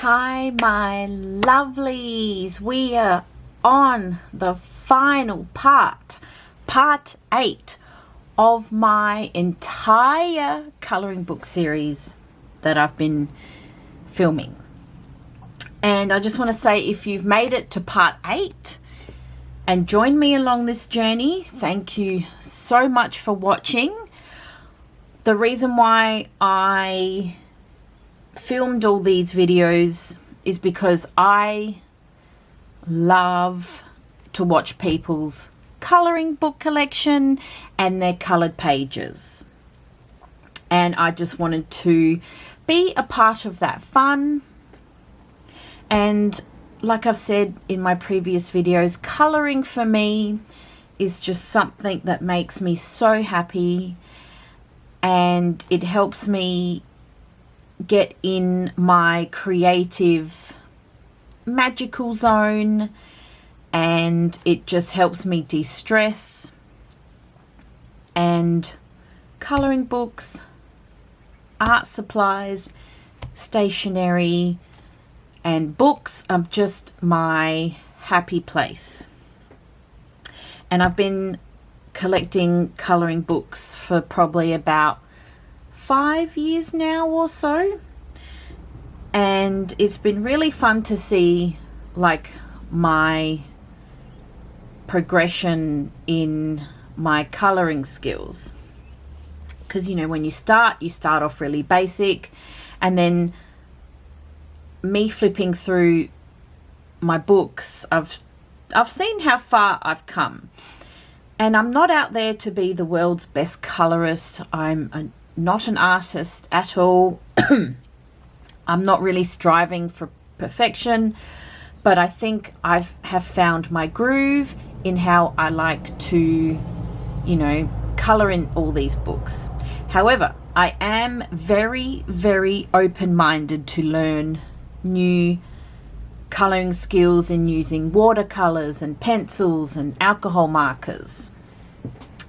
Hi my lovelies, we are on the final part 8 of my entire colouring book series that I've been filming. And I just want to say, if you've made it to part 8 and joined me along this journey, thank you so much for watching. The reason why I filmed all these videos is because I love to watch people's colouring book collection and their coloured pages, and I just wanted to be a part of that fun. And like I've said in my previous videos, colouring for me is just something that makes me so happy, and it helps me get in my creative magical zone, and it just helps me de-stress. And colouring books, art supplies, stationery and books are just my happy place. And I've been collecting colouring books for probably about 5 years now or so, and it's been really fun to see like my progression in my colouring skills, because you know, when you start off really basic, and then me flipping through my books, I've seen how far I've come. And I'm not out there to be the world's best colorist. I'm not an artist at all. I'm not really striving for perfection, but I think I have found my groove in how I like to, you know, color in all these books. However, I am very, very open-minded to learn new coloring skills in using watercolors and pencils and alcohol markers.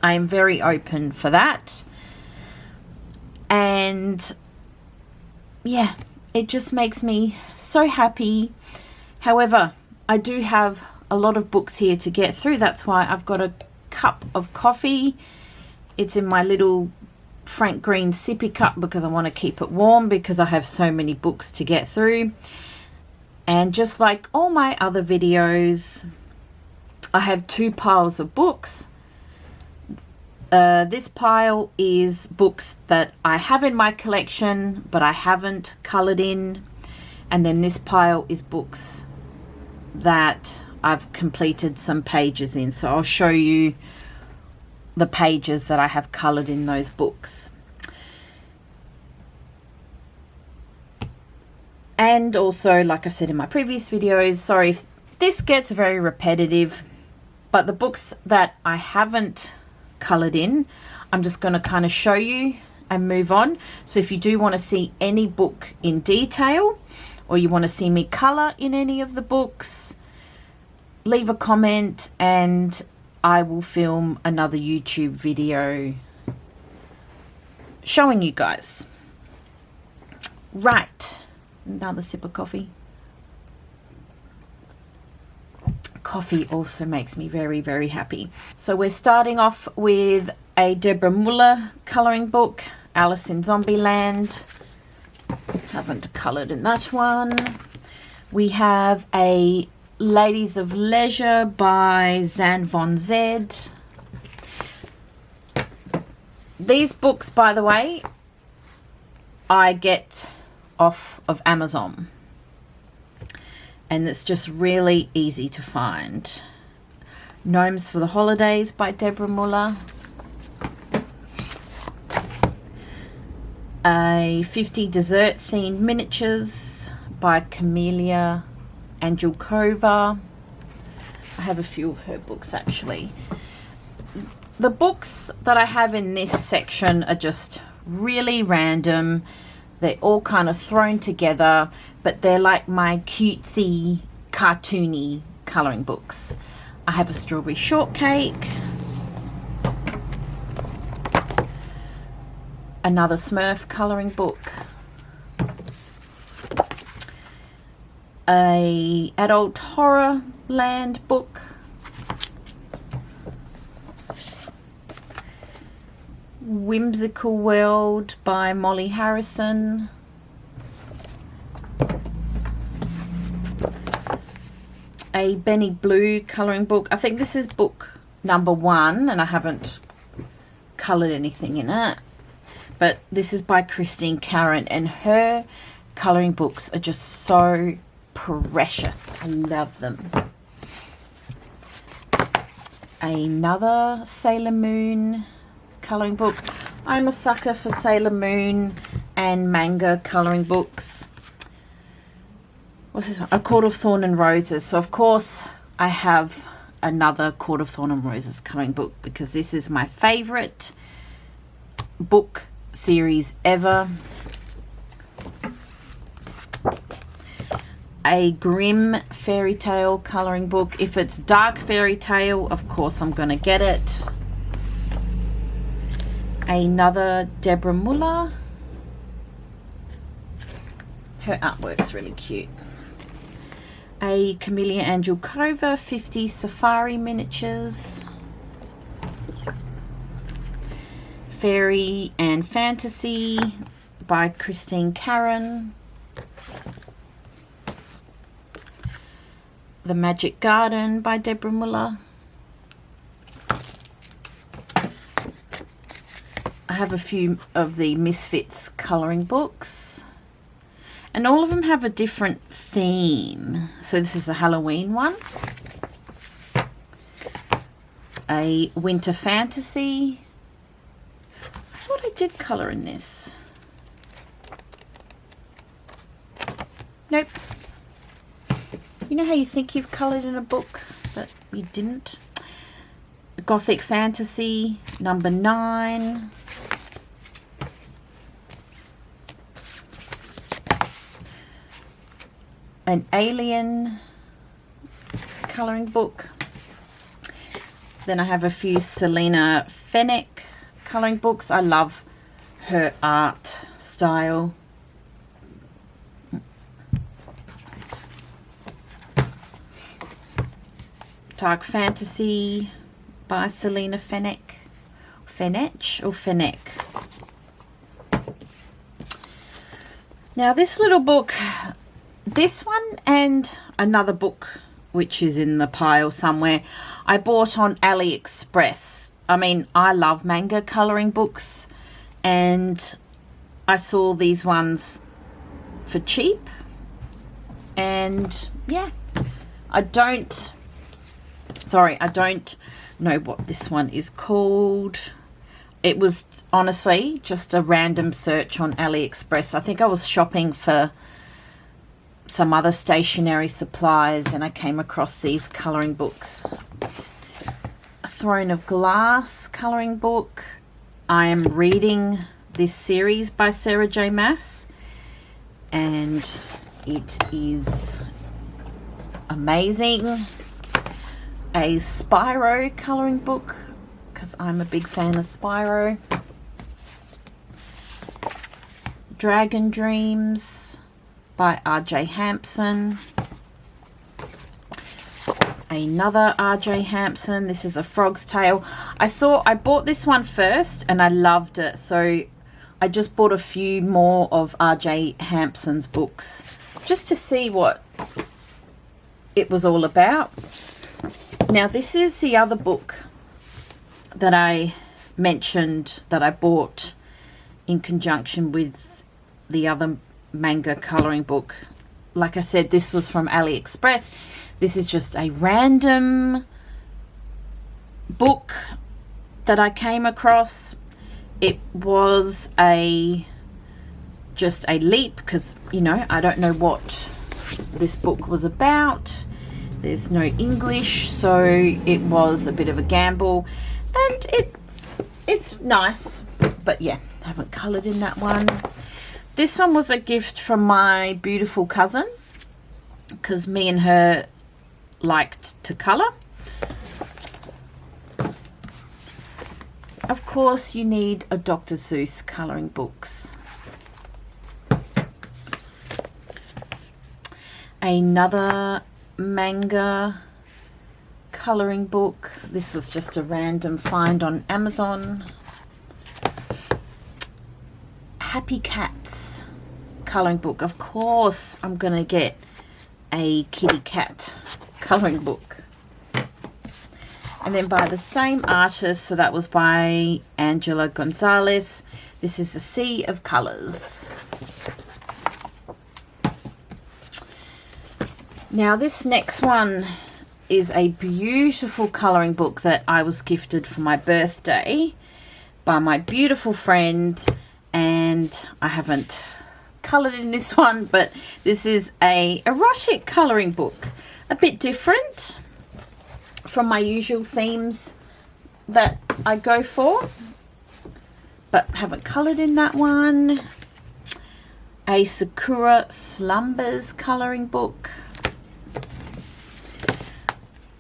I am very open for that. And yeah, it just makes me so happy. However, I do have a lot of books here to get through. That's why I've got a cup of coffee. It's in my little Frank Green sippy cup because I want to keep it warm, because I have so many books to get through. And just like all my other videos, I have 2 piles of books. This pile is books that I have in my collection but I haven't coloured in, and then this pile is books that I've completed some pages in. So I'll show you the pages that I have coloured in those books. And also, like I said in my previous videos, sorry if this gets very repetitive, but the books that I haven't coloured in, I'm just going to kind of show you and move on. So if you do want to see any book in detail, or you want to see me colour in any of the books, leave a comment and I will film another YouTube video showing you guys. Right, another sip of coffee. Coffee also makes me very, very happy. So we're starting off with a Deborah Muller colouring book, Alice in Zombieland. Haven't coloured in that one. We have a Ladies of Leisure by Zan von Zed. These books, by the way, I get off of Amazon, and it's just really easy to find. Gnomes for the Holidays by Deborah Muller. A 50 dessert themed miniatures by Camelia Angelkova. I have a few of her books actually. The books that I have in this section are just really random. They're all kind of thrown together, but they're like my cutesy, cartoony colouring books. I have a Strawberry Shortcake, another Smurf colouring book, a adult horror land book, Whimsical World by Molly Harrison, a Benny Blue colouring book. I think this is book number 1 and I haven't coloured anything in it, but this is by Christine Karen and her colouring books are just so precious. I love them. Another Sailor Moon colouring book. I'm a sucker for Sailor Moon and manga colouring books. What's this one? A Court of Thorn and Roses. So of course I have another Court of Thorn and Roses colouring book because this is my favourite book series ever. A Grimm fairy tale colouring book. If it's dark fairy tale, of course I'm going to get it. Another Deborah Muller. Her artwork's really cute. A Camellia Angelkova 50 Safari miniatures. Fairy and Fantasy by Christine Karen. The Magic Garden by Deborah Muller. I have a few of the Misfits colouring books. And all of them have a different theme. So this is a Halloween one. A Winter Fantasy. I thought I did colour in this. Nope. You know how you think you've coloured in a book, but you didn't? Gothic Fantasy, number 9. An Alien colouring book. Then I have a few Selena Fenech colouring books. I love her art style. Dark Fantasy by Selena Fenech. Fenech or Fenech. Now this little book, this one and another book which is in the pile somewhere, I bought on AliExpress. I mean, I love manga colouring books and I saw these ones for cheap and yeah, I don't know what this one is called. It was honestly just a random search on AliExpress. I think I was shopping for some other stationery supplies and I came across these colouring books. A Throne of Glass colouring book. I am reading this series by Sarah J. Maas and it is amazing. A Spyro colouring book because I'm a big fan of Spyro. Dragon Dreams by R.J. Hampson. Another R.J. Hampson. This is A Frog's Tale. I bought this one first and I loved it, so I just bought a few more of R.J. Hampson's books just to see what it was all about. Now this is the other book that I mentioned that I bought in conjunction with the other manga colouring book. Like I said, this was from AliExpress. This is just a random book that I came across. It was just a leap because, you know, I don't know what this book was about. There's no English, so it was a bit of a gamble and it's nice, but yeah, I haven't coloured in that one. This one was a gift from my beautiful cousin because me and her liked to colour. Of course you need a Dr. Seuss colouring books. Another manga colouring book. This was just a random find on Amazon. Happy Cats colouring book. Of course I'm going to get a kitty cat colouring book. And then by the same artist, so that was by Angela Gonzalez. This is A Sea of Colours. Now this next one is a beautiful colouring book that I was gifted for my birthday by my beautiful friend, and I haven't coloured in this one, but this is a erotic colouring book, a bit different from my usual themes that I go for, but haven't coloured in that one. A Sakura Slumbers colouring book.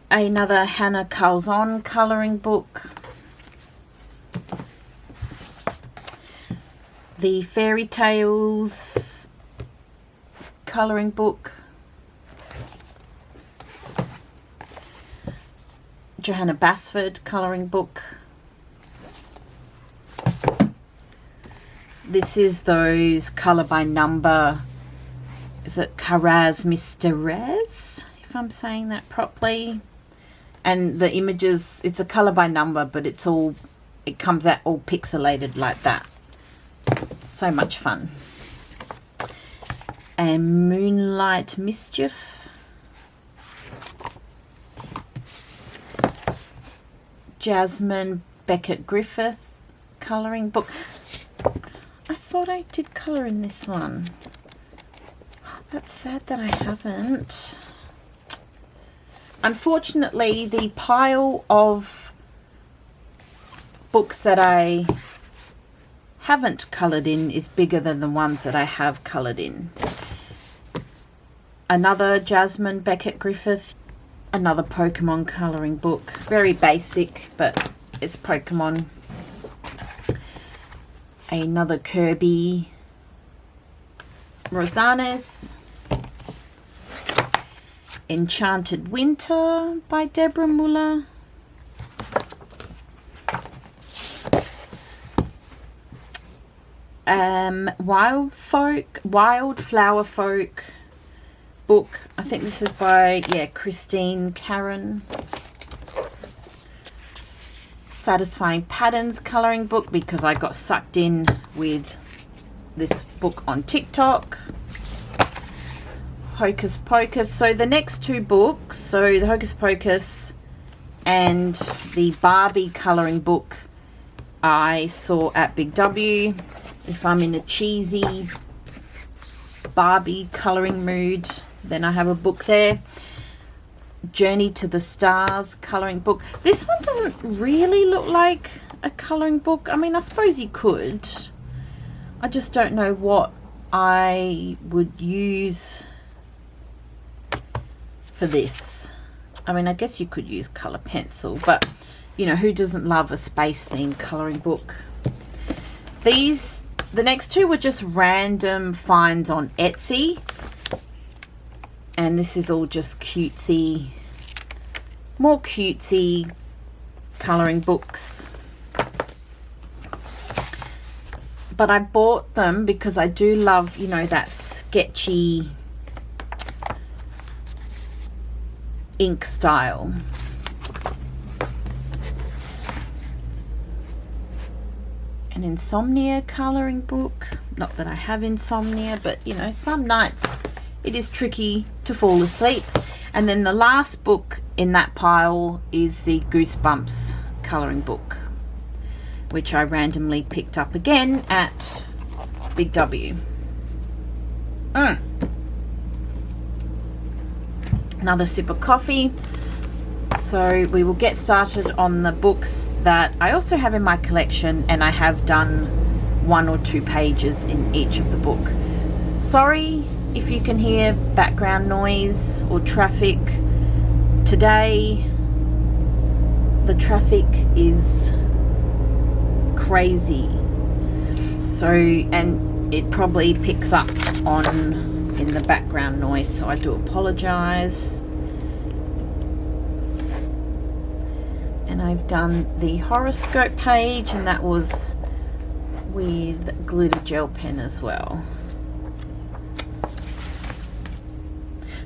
Another Hannah Calzon colouring book. The Fairy Tales colouring book. Johanna Basford colouring book. This is those colour by number. Is it Karaz Mr. Raz, if I'm saying that properly? And the images, it's a colour by number, but it comes out all pixelated like that. So much fun. And Moonlight Mischief. Jasmine Beckett Griffith colouring book. I thought I did colour in this one. That's sad that I haven't. Unfortunately, the pile of books that I haven't coloured in is bigger than the ones that I have coloured in. Another Jasmine Beckett Griffith. Another Pokemon colouring book. Very basic, but it's Pokemon. Another Kirby Rosanes. Enchanted Winter by Deborah Muller. Wildflower Folk book. I think this is by, Christine Karen. Satisfying Patterns colouring book, because I got sucked in with this book on TikTok. Hocus Pocus. So the next two books, so the Hocus Pocus and the Barbie colouring book, I saw at Big W. If I'm in a cheesy Barbie colouring mood, then I have a book there. Journey to the Stars colouring book. This one doesn't really look like a colouring book. I mean, I suppose you could. I just don't know what I would use for this. I mean, I guess you could use colour pencil, but you know, who doesn't love a space themed colouring book? The next two were just random finds on Etsy, and this is all just cutesy, more cutesy colouring books. But I bought them because I do love, you know, that sketchy ink style. An Insomnia colouring book. Not that I have insomnia, but you know, some nights it is tricky to fall asleep. And then the last book in that pile is the Goosebumps colouring book, which I randomly picked up again at Big W. Another sip of coffee. So we will get started on the books that I also have in my collection, and I have done 1 or 2 pages in each of the book. Sorry if you can hear background noise or traffic. Today the traffic is crazy, so, and it probably picks up on in the background noise, so I do apologize. And I've done the horoscope page, and that was with glitter gel pen as well.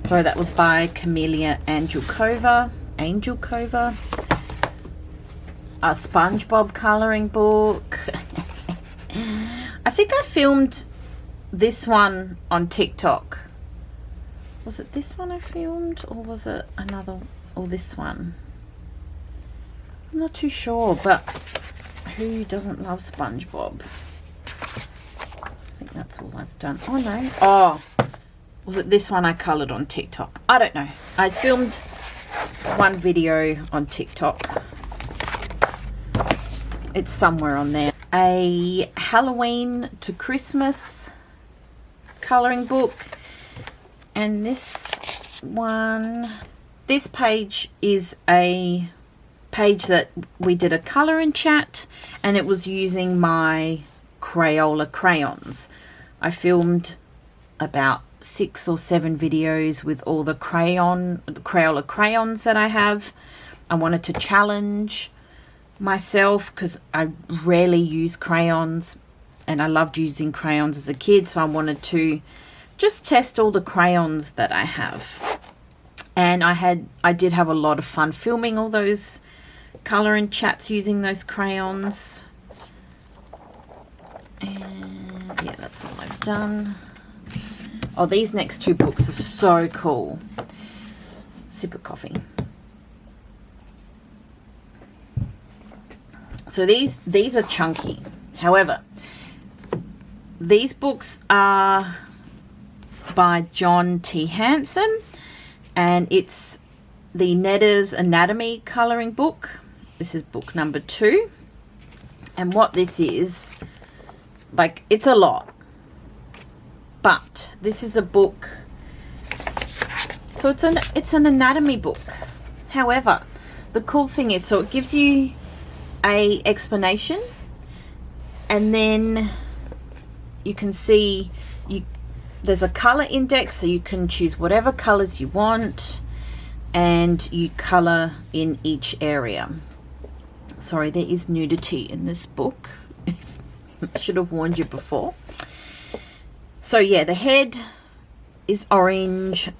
Sorry, that was by Camelia Angelkova. A SpongeBob colouring book. I think I filmed this one on TikTok. Was it this one I filmed, or was it another, or this one? I'm not too sure, but who doesn't love SpongeBob? I think that's all I've done. Oh no. Oh, was it this one I coloured on TikTok? I don't know. I filmed one video on TikTok. It's somewhere on there. A Halloween to Christmas colouring book. And this one, this page is a page that we did a colour and chat, and it was using my Crayola crayons. I filmed about 6 or 7 videos with all the Crayola crayons that I have. I wanted to challenge myself because I rarely use crayons, and I loved using crayons as a kid, so I wanted to just test all the crayons that I have. And I did have a lot of fun filming all those colour and chats using those crayons. And yeah, that's all I've done. Oh, these next 2 books are so cool. Sip of coffee. So these are chunky. However, these books are by John T. Hanson, and it's the Netter's Anatomy colouring book. This is book number 2. And what this is, like, it's a lot. But this is a book, so it's an anatomy book. However, the cool thing is, so it gives you a explanation, and then you can see there's a color index, so you can choose whatever colors you want, and you color in each area. Sorry, there is nudity in this book. I should have warned you before. So yeah, the head is orange,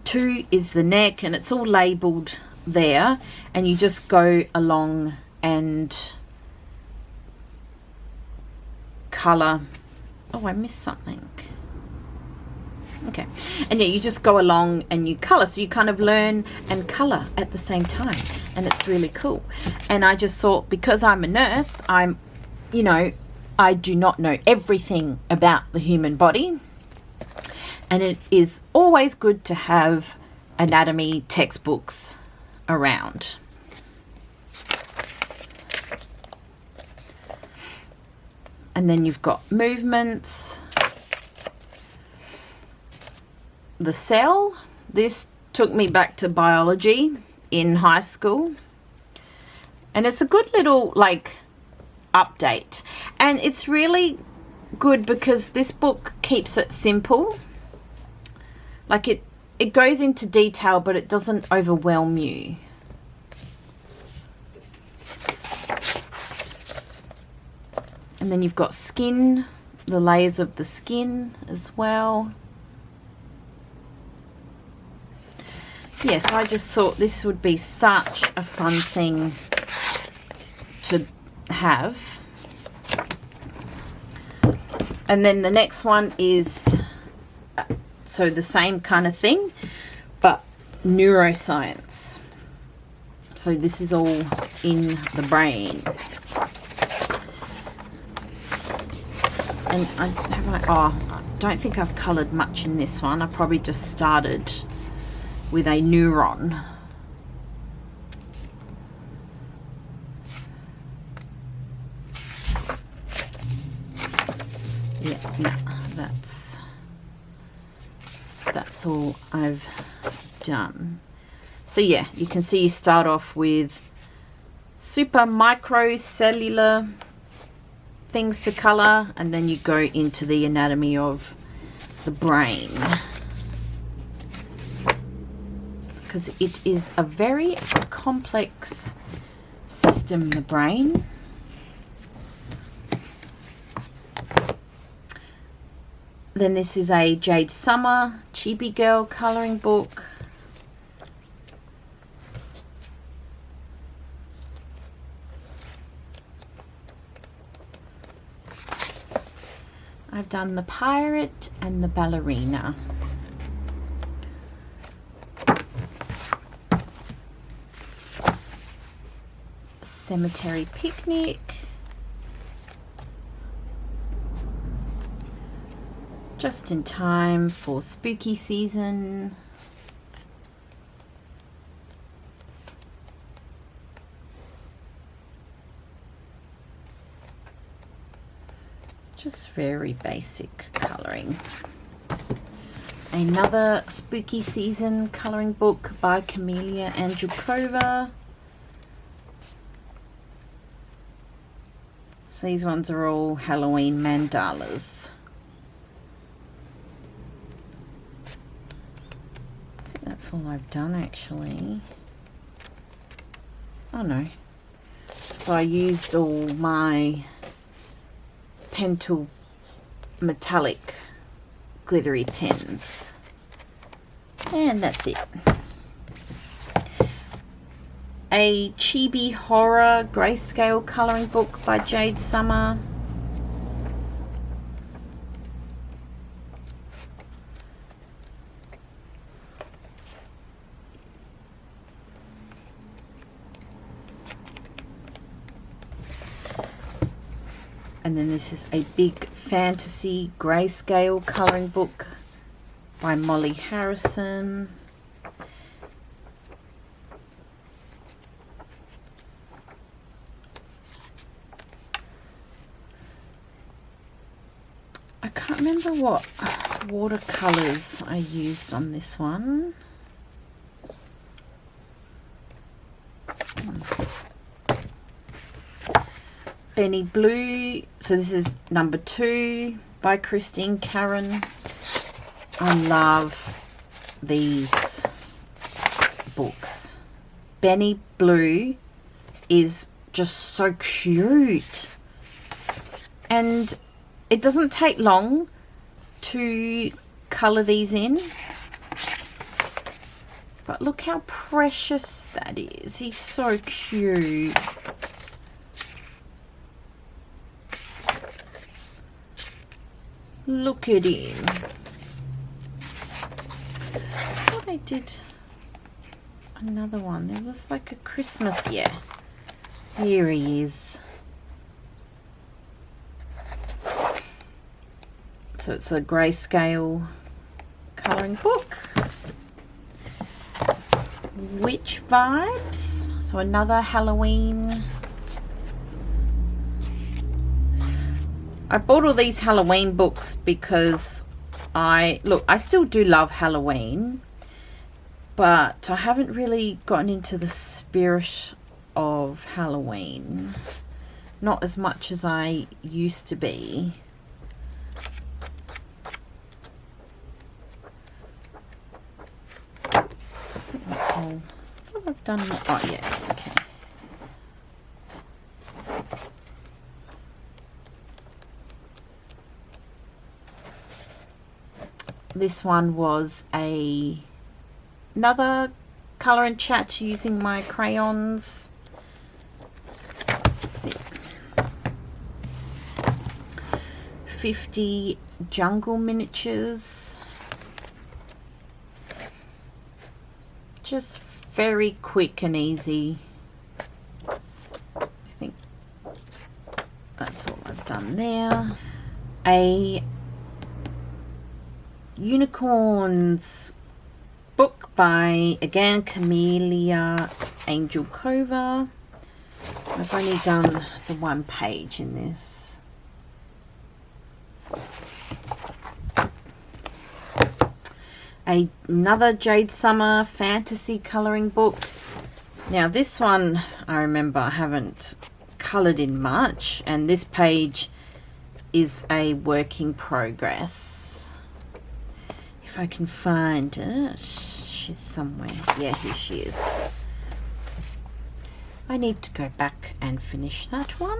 2 is the neck, and it's all labeled there, and you just go along and color. Oh, I missed something. Okay. And yeah, you just go along and you color, so you kind of learn and color at the same time, and it's really cool. And I just thought, because I'm a nurse, I do not know everything about the human body, and it is always good to have anatomy textbooks around. And then you've got movements, the cell. This took me back to biology in high school, and it's a good little update, and it's really good because this book keeps it simple. Like it goes into detail, but it doesn't overwhelm you. And then you've got skin, the layers of the skin as well. Yes, I just thought this would be such a fun thing to have. And then the next one is so the same kind of thing, but neuroscience. So this is all in the brain. And I don't think I've coloured much in this one. I probably just started with a neuron. Yeah, no, that's all I've done. So yeah, you can see you start off with super microcellular things to colour, and then you go into the anatomy of the brain. because it is a very complex system, the brain. Then this is a Jade Summer Chibi Girl colouring book. I've done the pirate and the ballerina. Cemetery Picnic. Just in time for spooky season. Just very basic colouring. Another spooky season colouring book by Camelia Angelkova. So these ones are all Halloween mandalas. I think that's all I've done actually. Oh no. So I used all my Pentel metallic glittery pens. And that's it. A chibi horror grayscale colouring book by Jade Summer. And then this is a big fantasy grayscale colouring book by Molly Harrison. I can't remember what watercolours I used on this one. Benny Blue, so this is number 2 by Christine Karen. I love these books. Benny Blue is just so cute, and it doesn't take long to colour these in, but look how precious that is. He's so cute. Look at him. I thought I did another one. There was like a Christmas, yeah. Here he is. So it's a grayscale colouring book. Witch Vibes. So another Halloween. I bought all these Halloween books because I still do love Halloween, but I haven't really gotten into the spirit of Halloween. Not as much as I used to be. I thought I've done, oh yeah, okay. This one was another colour and chat using my crayons. That's it. 50 jungle miniatures. Just very quick and easy. I think that's all I've done there. A Unicorns book by, again, Camelia Angelkova. I've only done the one page in this. Another Jade Summer fantasy colouring book. Now this one, I remember I haven't coloured in much, and this page is a work in progress. If I can find it, she's somewhere. Yeah, here she is. I need to go back and finish that one.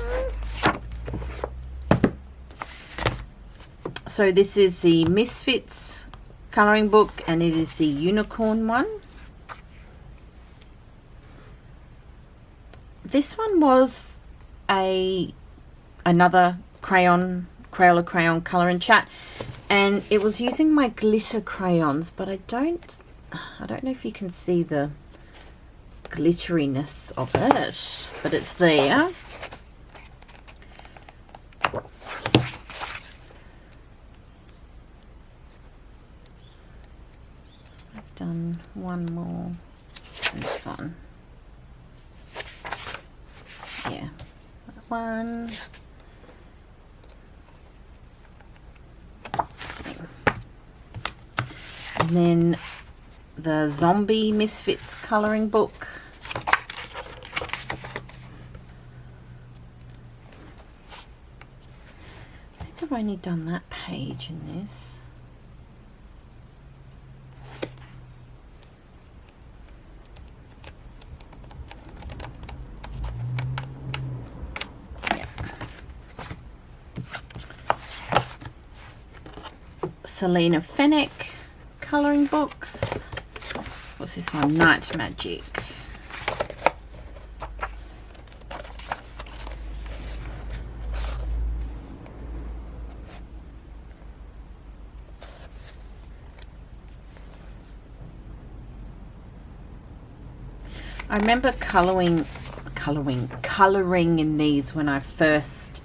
So this is the Misfits colouring book, and it is the unicorn one. This one was another Crayola crayon colour and chat, and it was using my glitter crayons, but I don't know if you can see the glitteriness of it, but it's there. I've done one more. This one. Yeah, that one. And then the Zombie Misfits colouring book. I think I've only done that page in this. Selena Fenech colouring books. What's this one? Night Magic. I remember colouring in these when I first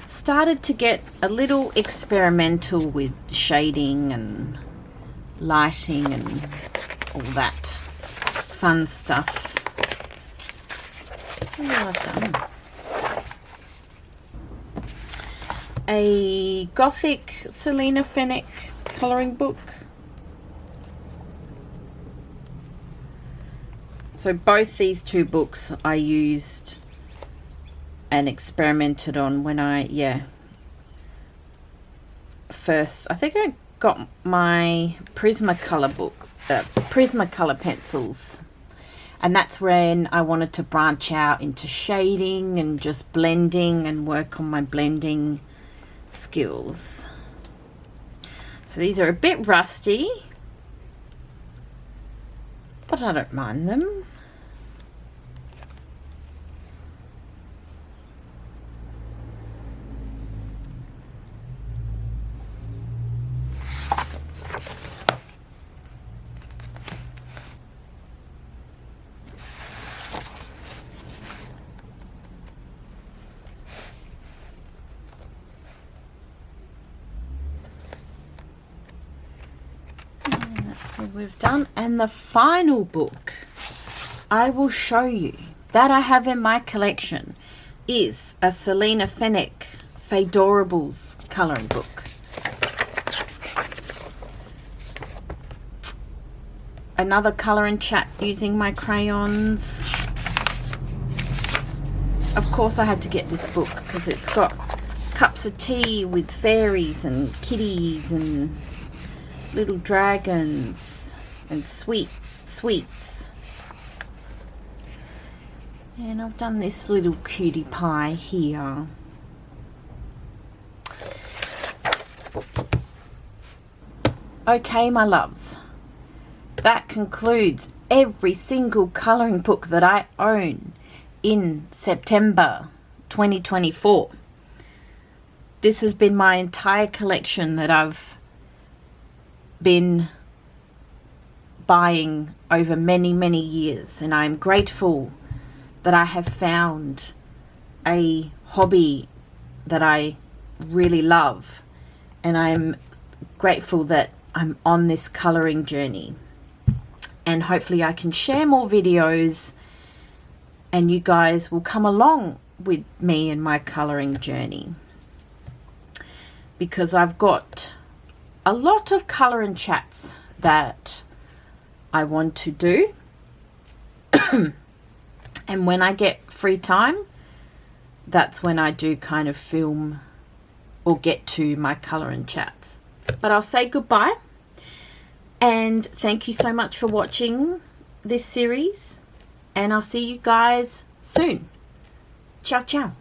started to get a little experimental with shading and lighting and all that fun stuff. What have I done? A Gothic Selena Fenech colouring book. So both these two books I used and experimented on when I, first, I think I got my Prismacolor book, Prismacolor pencils, and that's when I wanted to branch out into shading and just blending and work on my blending skills. So these are a bit rusty, but I don't mind them. We've done, and the final book I will show you that I have in my collection is a Selena Fenech Fadorables colouring book. Another colour and chat using my crayons. Of course I had to get this book because it's got cups of tea with fairies and kitties and little dragons and sweets. And I've done this little cutie pie here. Okay, my loves, that concludes every single colouring book that I own in September 2024. This has been my entire collection that I've been buying over many years, and I'm grateful that I have found a hobby that I really love, and I'm grateful that I'm on this colouring journey, and hopefully I can share more videos and you guys will come along with me in my colouring journey, because I've got a lot of colour and chats that I want to do. And when I get free time, that's when I do kind of film or get to my colour and chats. But I'll say goodbye. And thank you so much for watching this series. And I'll see you guys soon. Ciao, ciao.